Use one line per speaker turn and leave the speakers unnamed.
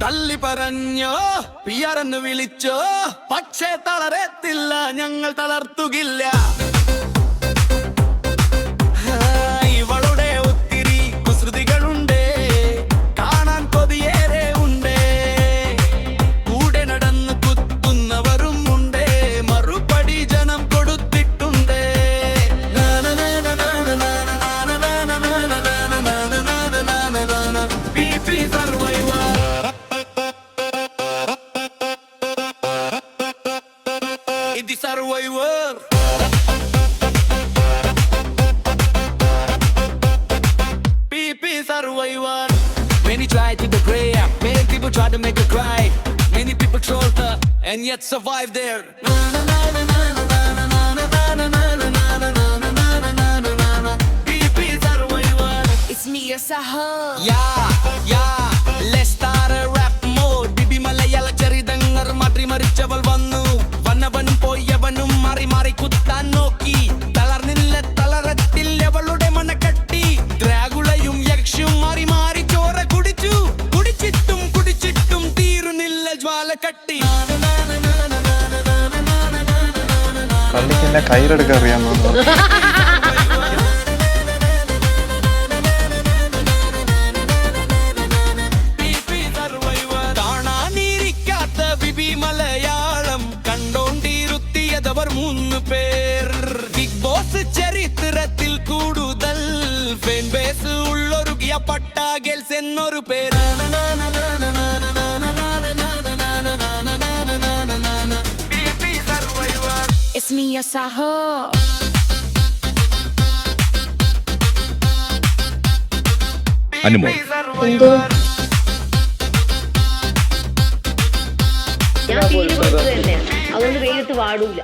തള്ളി പറഞ്ഞോ പിയാറെന്ന് വിളിച്ചോ, പക്ഷേ തളരത്തില്ല, ഞങ്ങൾ തളർത്തുകില്ല. ഇവളുടെ ഒത്തിരി കുസൃതികളുണ്ട്, കാണാൻ കൊതിയേറെ ഉണ്ട്. കൂടെ നടന്ന് കുത്തുന്നവരും ഉണ്ട്, മറുപടി ജനം കൊടുത്തിട്ടുണ്ട്. The survivor. PP survivor. Many try to pray, many people try to make her cry. Many people troll her and yet survive there. PP survivor.
It's me, Saho.
Yeah, let's start a rap mode. Bibi Malayala charidangar matri marichaval vannu. വന്നവനും പോയവനും മാറി മാറി കുത്താൻ നോക്കി. തളർന്നില്ല, തളരത്തില്ലവളുടെ മനക്കട്ടി. ദ്രാഗുളയും യക്ഷും മാറി മാറി ചോര കുടിച്ചു. കുടിച്ചിട്ടും കുടിച്ചിട്ടും തീരുന്നില്ല ജ്വാല കട്ടി.
കള്ളിക്കെന്നെ കയ്യിലെടുക്കാൻ അറിയാമോ?
കാണാനിരിക്കാത്ത ബിബി മലയാളം കണ്ടോണ്ടിരുത്തിയതവർ 3 പേർ. ബിഗ് ബോസ് ചരിത്രത്തിൽ കൂടുതൽ ഫാൻ ബേസ് ഉള്ളൊരുകിയ പട്ടാ ഗേൾസ് എന്നൊരു പേര്.
It's me, Saho.
അനുമോൾ
എന്തോ ഞാൻ തീരെ കൊടുത്തു തന്നെയാണ്, അതുകൊണ്ട് വെയിലത്ത് വാടൂല.